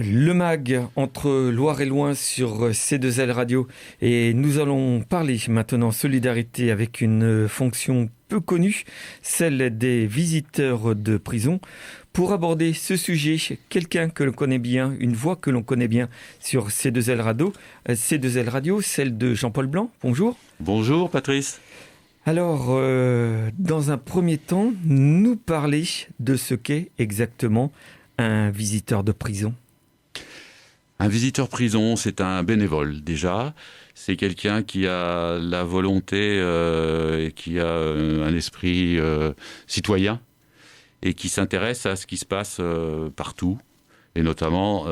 Le MAG entre Loire et Loing sur C2L Radio, et nous allons parler maintenant solidarité avec une fonction peu connue, celle des visiteurs de prison. Pour aborder ce sujet, quelqu'un que l'on connaît bien, une voix que l'on connaît bien sur C2L Radio, celle de Jean-Paul Blanc. Bonjour. Bonjour Patrice. Alors, dans un premier temps, nous parler de ce qu'est exactement un visiteur de prison. Un visiteur prison, c'est un bénévole déjà. C'est quelqu'un qui a la volonté et qui a un esprit citoyen et qui s'intéresse à ce qui se passe partout, et notamment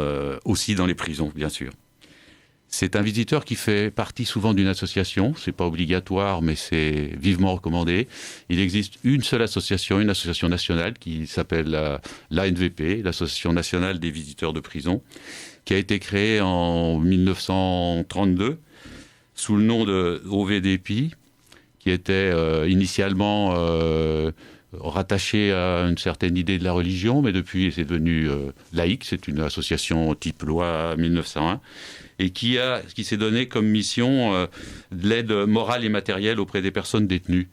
aussi dans les prisons, bien sûr. C'est un visiteur qui fait partie souvent d'une association. C'est pas obligatoire, mais c'est vivement recommandé. Il existe une seule association, une association nationale qui s'appelle l'ANVP, l'Association nationale des visiteurs de prison, qui a été créée en 1932 sous le nom de OVDPI, qui était initialement rattaché à une certaine idée de la religion, mais depuis c'est devenu laïque. C'est une association type loi 1901 et qui s'est donné comme mission de l'aide morale et matérielle auprès des personnes détenues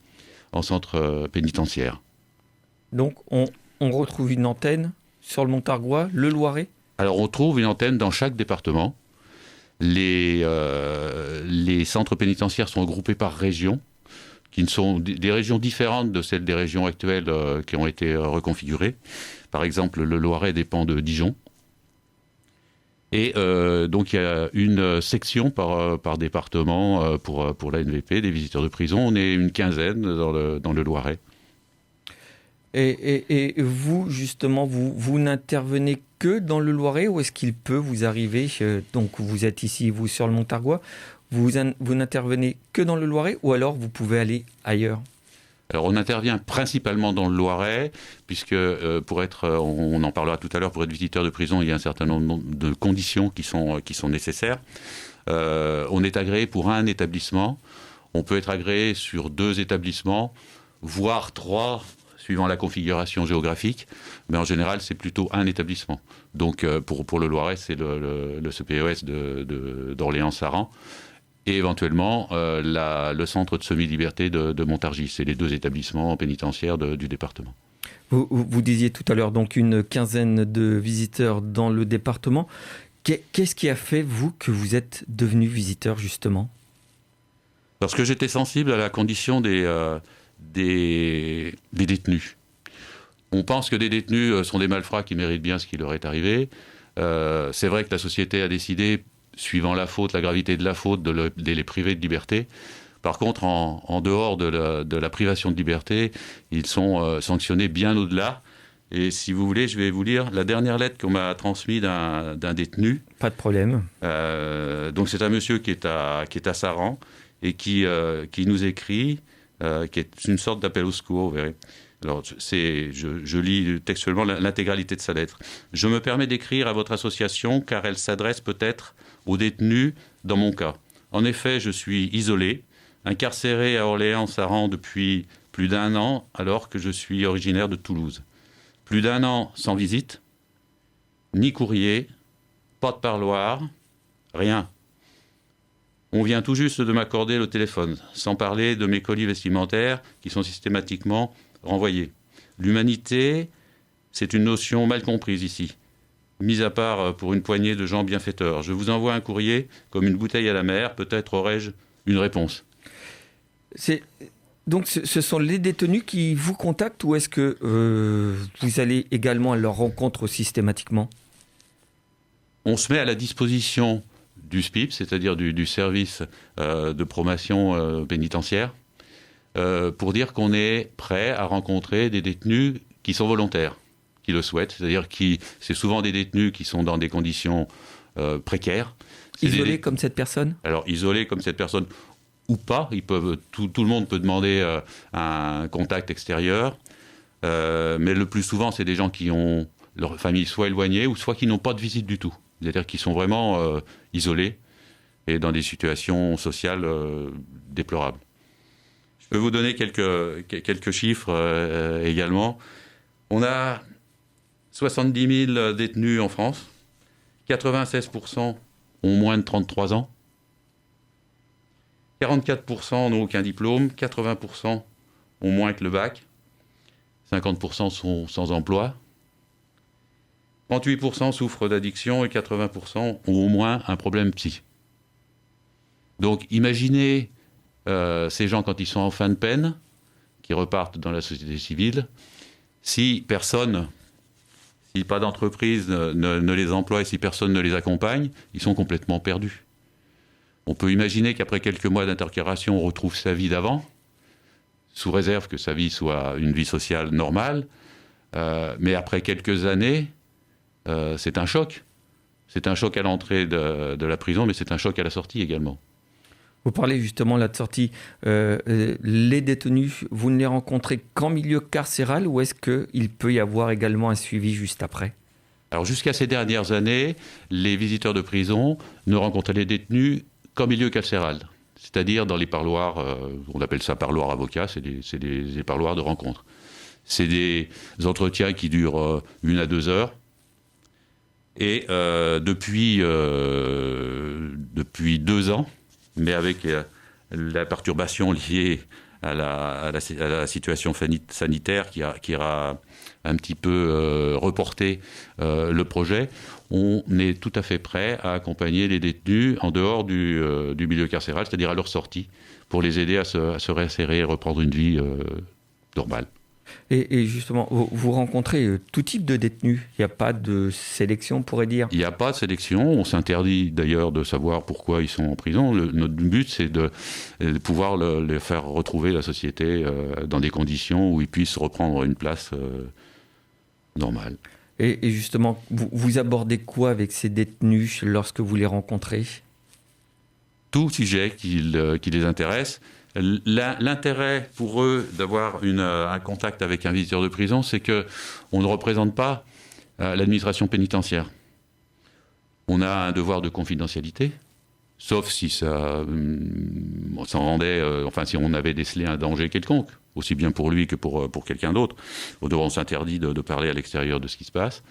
en centre pénitentiaire. Donc on retrouve une antenne sur le Montargois, le Loiret. Alors on trouve une antenne dans chaque département. Les centres pénitentiaires sont regroupés par régions, qui sont des régions différentes de celles des régions actuelles qui ont été reconfigurées. Par exemple, le Loiret dépend de Dijon. Et donc il y a une section par département pour l'ANVP, des visiteurs de prison. On est une quinzaine dans le Loiret. Et vous, justement, vous n'intervenez que dans le Loiret, ou est-ce qu'il peut vous arriver, donc vous êtes ici, vous, sur le Montargois, vous n'intervenez que dans le Loiret, ou alors vous pouvez aller ailleurs ? Alors on intervient principalement dans le Loiret, puisque on en parlera tout à l'heure, pour être visiteur de prison, il y a un certain nombre de conditions qui sont nécessaires. On est agréé pour un établissement, on peut être agréé sur 2 établissements, voire 3, suivant la configuration géographique, mais en général, c'est plutôt un établissement. Donc, pour le Loiret, c'est le CPES d'Orléans-Saran, et éventuellement le centre de semi-liberté de Montargis. C'est les 2 établissements pénitentiaires du département. Vous disiez tout à l'heure, donc, une quinzaine de visiteurs dans le département. Qu'est-ce qui a fait, vous, que vous êtes devenu visiteur, justement ? Parce que j'étais sensible à la condition des détenus. On pense que des détenus sont des malfrats qui méritent bien ce qui leur est arrivé. C'est vrai que la société a décidé, suivant la gravité de la faute, de les priver de liberté. Par contre, en dehors de la privation de liberté, ils sont sanctionnés bien au-delà. Et si vous voulez, je vais vous lire la dernière lettre qu'on m'a transmise d'un détenu. Pas de problème. Donc c'est un monsieur qui est à Saran et qui nous écrit... qui est une sorte d'appel au secours, vous verrez. Alors, je lis textuellement l'intégralité de sa lettre. « Je me permets d'écrire à votre association car elle s'adresse peut-être aux détenus dans mon cas. En effet, je suis isolé, incarcéré à Orléans-Saran depuis plus d'1 an alors que je suis originaire de Toulouse. Plus d'1 an sans visite, ni courrier, pas de parloir, rien. On vient tout juste de m'accorder le téléphone, sans parler de mes colis vestimentaires qui sont systématiquement renvoyés. L'humanité, c'est une notion mal comprise ici, mise à part pour une poignée de gens bienfaiteurs. Je vous envoie un courrier comme une bouteille à la mer, peut-être aurai-je une réponse. » Donc ce sont les détenus qui vous contactent, ou est-ce que vous allez également à leur rencontre systématiquement ? On se met à la disposition du SPIP, c'est-à-dire du service de promotion pénitentiaire, pour dire qu'on est prêt à rencontrer des détenus qui sont volontaires, qui le souhaitent. C'est-à-dire c'est souvent des détenus qui sont dans des conditions précaires. Isolés comme cette personne ? Alors, isolés comme cette personne ou pas. Tout le monde peut demander un contact extérieur. Mais le plus souvent, c'est des gens qui ont leur famille soit éloignée ou soit qui n'ont pas de visite du tout. C'est-à-dire qu'ils sont vraiment isolés et dans des situations sociales déplorables. Je peux vous donner quelques chiffres également. On a 70 000 détenus en France, 96% ont moins de 33 ans. 44% n'ont aucun diplôme. 80% ont moins que le bac. 50% sont sans emploi. 38% souffrent d'addiction et 80% ont au moins un problème psy. Donc imaginez ces gens quand ils sont en fin de peine, qui repartent dans la société civile, si pas d'entreprise ne les emploie et si personne ne les accompagne, ils sont complètement perdus. On peut imaginer qu'après quelques mois d'intercarcération, on retrouve sa vie d'avant, sous réserve que sa vie soit une vie sociale normale, mais après quelques années, c'est un choc. C'est un choc à l'entrée de la prison, mais c'est un choc à la sortie également. Vous parlez justement là de sortie. Les détenus, vous ne les rencontrez qu'en milieu carcéral ou est-ce qu'il peut y avoir également un suivi juste après ? Alors jusqu'à ces dernières années, les visiteurs de prison ne rencontraient les détenus qu'en milieu carcéral. C'est-à-dire dans les parloirs, on appelle ça parloirs avocats, c'est des parloirs de rencontre. C'est des entretiens qui durent 1 à 2 heures. Et depuis 2 ans, mais avec la perturbation liée à la situation sanitaire qui a un petit peu reporté le projet, on est tout à fait prêt à accompagner les détenus en dehors du milieu carcéral, c'est-à-dire à leur sortie, pour les aider à se réinsérer et reprendre une vie normale. Et justement, vous rencontrez tout type de détenus. Il n'y a pas de sélection, on pourrait dire. Il n'y a pas de sélection. On s'interdit d'ailleurs de savoir pourquoi ils sont en prison. Notre but, c'est de pouvoir les faire retrouver la société dans des conditions où ils puissent reprendre une place normale. Et justement, vous abordez quoi avec ces détenus lorsque vous les rencontrez ? Tout sujet qui les intéresse. L'intérêt pour eux d'avoir un contact avec un visiteur de prison, c'est qu'on ne représente pas l'administration pénitentiaire. On a un devoir de confidentialité, sauf si ça s'en rendait, si on avait décelé un danger quelconque, aussi bien pour lui que pour quelqu'un d'autre. On s'interdit de parler à l'extérieur de ce qui se passe.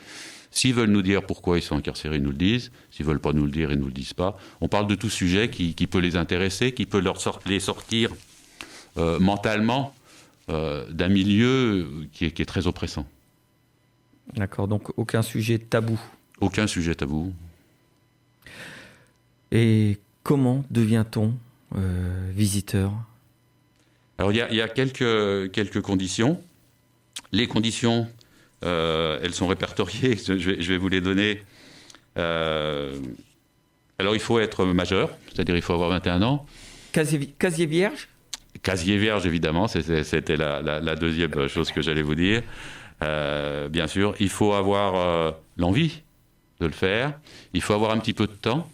S'ils veulent nous dire pourquoi ils sont incarcérés, ils nous le disent. S'ils ne veulent pas nous le dire, ils ne nous le disent pas. On parle de tout sujet qui peut les intéresser, qui peut les sortir mentalement d'un milieu qui est très oppressant. D'accord, donc aucun sujet tabou. Aucun sujet tabou. Et comment devient-on visiteur ? Alors il y a quelques conditions. Les conditions... elles sont répertoriées, je vais vous les donner. Alors, il faut être majeur, c'est-à-dire il faut avoir 21 ans. Casier vierge ? Casier vierge, évidemment, c'était la deuxième chose que j'allais vous dire. Bien sûr, il faut avoir l'envie de le faire. Il faut avoir un petit peu de temps.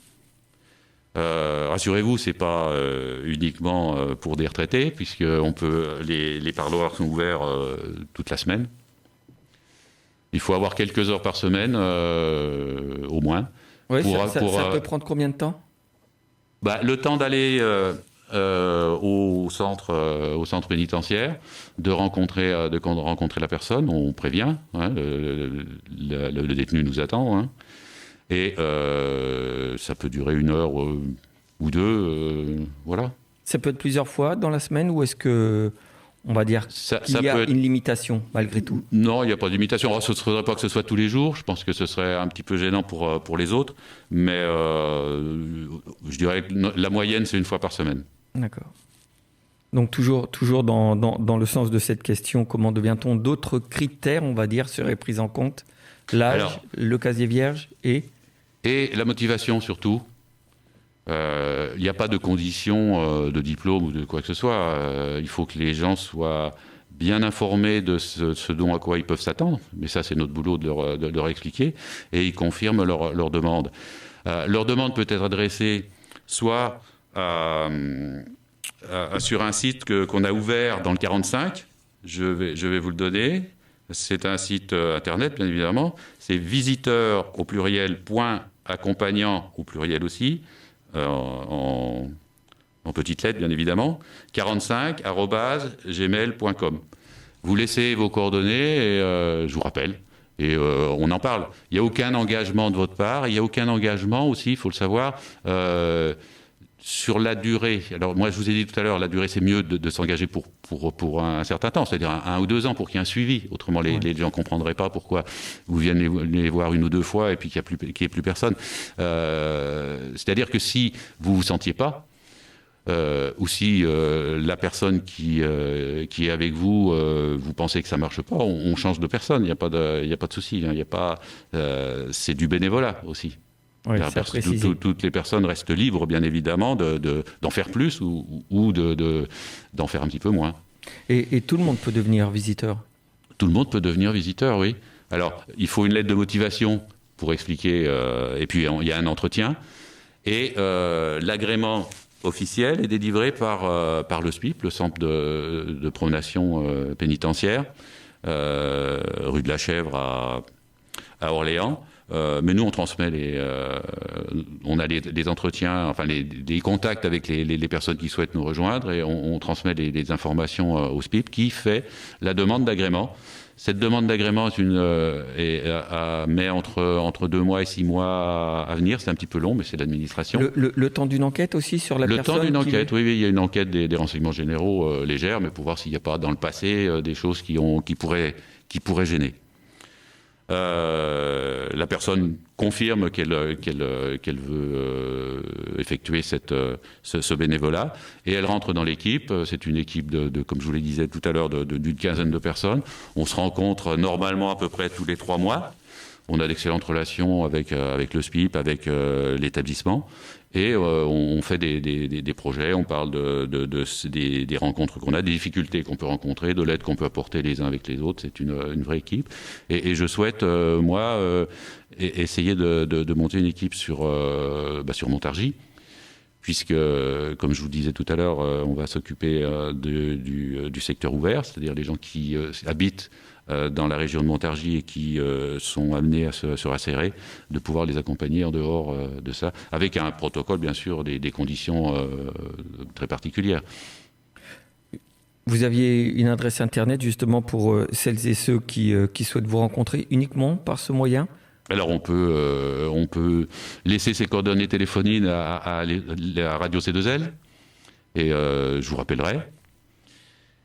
Rassurez-vous, c'est pas uniquement pour des retraités, puisque les parloirs sont ouverts toute la semaine. Il faut avoir quelques heures par semaine, au moins. Oui, ça peut prendre combien de temps ? Le temps d'aller au centre pénitentiaire, de rencontrer la personne, on prévient, hein, le détenu nous attend, hein, et ça peut durer 1 heure ou 2, voilà. Ça peut être plusieurs fois dans la semaine, ou est-ce que... On va dire qu'il y a une limitation, malgré tout. Non, il n'y a pas de limitation. Alors, ce ne faudrait pas que ce soit tous les jours. Je pense que ce serait un petit peu gênant pour les autres. Mais je dirais que la moyenne, c'est 1 fois par semaine. D'accord. Donc, toujours dans le sens de cette question, comment devient-on ? D'autres critères, on va dire, seraient pris en compte ? L'âge, le casier vierge et la motivation, surtout. Il n'y a pas de condition de diplôme ou de quoi que ce soit. Il faut que les gens soient bien informés de ce dont à quoi ils peuvent s'attendre. Mais ça, c'est notre boulot de leur expliquer. Et ils confirment leur demande. Leur demande peut être adressée soit sur un site qu'on a ouvert dans le 45. Je vais vous le donner. C'est un site internet, bien évidemment. C'est visiteur au pluriel .accompagnant au pluriel aussi. En petites lettres, bien évidemment, 45@gmail.com. Vous laissez vos coordonnées et je vous rappelle. Et on en parle. Il n'y a aucun engagement de votre part. Il n'y a aucun engagement aussi, il faut le savoir, sur la durée. Alors moi, je vous ai dit tout à l'heure, la durée, c'est mieux de s'engager pour un certain temps, c'est-à-dire 1 ou 2 ans pour qu'il y ait un suivi. Autrement, les gens ne comprendraient pas pourquoi vous venez les voir 1 ou 2 fois et puis qu'il n'y ait plus personne. C'est-à-dire que si vous ne vous sentiez pas, ou si la personne qui est avec vous, vous pensez que ça ne marche pas, on change de personne, il n'y a pas de souci. C'est du bénévolat aussi. Oui, toutes les personnes restent libres, bien évidemment, d'en faire plus ou d'en faire un petit peu moins. Et tout le monde peut devenir visiteur? Tout le monde peut devenir visiteur, oui. Alors, il faut une lettre de motivation pour expliquer, et puis il y a un entretien. Et l'agrément officiel est délivré par le SPIP, le Centre de Promenation Pénitentiaire, rue de la Chèvre à Orléans. Mais nous, on transmet on a des entretiens, enfin des contacts avec les personnes qui souhaitent nous rejoindre, et on transmet les informations au SPIP qui fait la demande d'agrément. Cette demande d'agrément met entre 2 mois et 6 mois à venir. C'est un petit peu long, mais c'est l'administration. Le temps d'une enquête aussi sur la personne? Le temps d'une enquête, oui. Il y a une enquête des renseignements généraux légère, mais pour voir s'il n'y a pas dans le passé des choses qui pourraient gêner. La personne confirme qu'elle veut effectuer ce bénévolat, et elle rentre dans l'équipe. C'est une équipe comme je vous le disais tout à l'heure, d'une quinzaine de personnes. On se rencontre normalement à peu près tous les 3 mois. On a d'excellentes relations avec le SPIP, avec l'établissement, et on fait des projets. On parle des rencontres qu'on a, des difficultés qu'on peut rencontrer, de l'aide qu'on peut apporter les uns avec les autres. C'est une vraie équipe, et je souhaite essayer de monter une équipe sur Montargis, puisque, comme je vous disais tout à l'heure, on va s'occuper du secteur ouvert, c'est-à-dire les gens qui habitent dans la région de Montargis et qui sont amenés à se rassérer, de pouvoir les accompagner en dehors de ça, avec un protocole, bien sûr, des conditions très particulières. Vous aviez une adresse Internet, justement, pour celles et ceux qui souhaitent vous rencontrer uniquement par ce moyen? Alors, on peut laisser ses coordonnées téléphoniques à Radio C2L, et je vous rappellerai.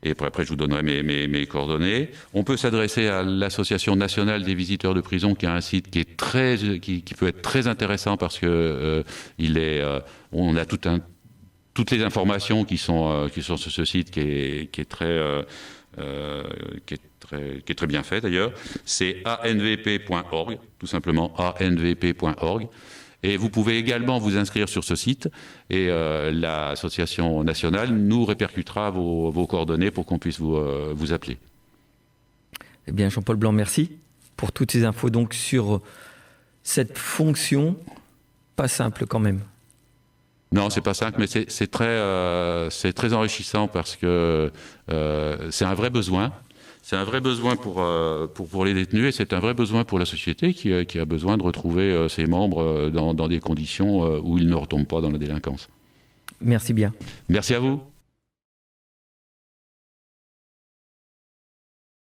Et après, je vous donnerai mes coordonnées. On peut s'adresser à l'Association nationale des visiteurs de prison, qui a un site qui peut être très intéressant, parce que on a toutes les informations qui sont sur ce site, qui est très bien fait d'ailleurs. C'est anvp.org, tout simplement anvp.org. Et vous pouvez également vous inscrire sur ce site, et l'association nationale nous répercutera vos coordonnées pour qu'on puisse vous appeler. Eh bien, Jean-Paul Blanc, merci pour toutes ces infos donc sur cette fonction, pas simple quand même. Non, c'est pas simple, mais c'est très enrichissant, parce que c'est un vrai besoin. C'est un vrai besoin pour les détenus, et c'est un vrai besoin pour la société qui a besoin de retrouver ses membres dans des conditions où ils ne retombent pas dans la délinquance. Merci bien. Merci à vous.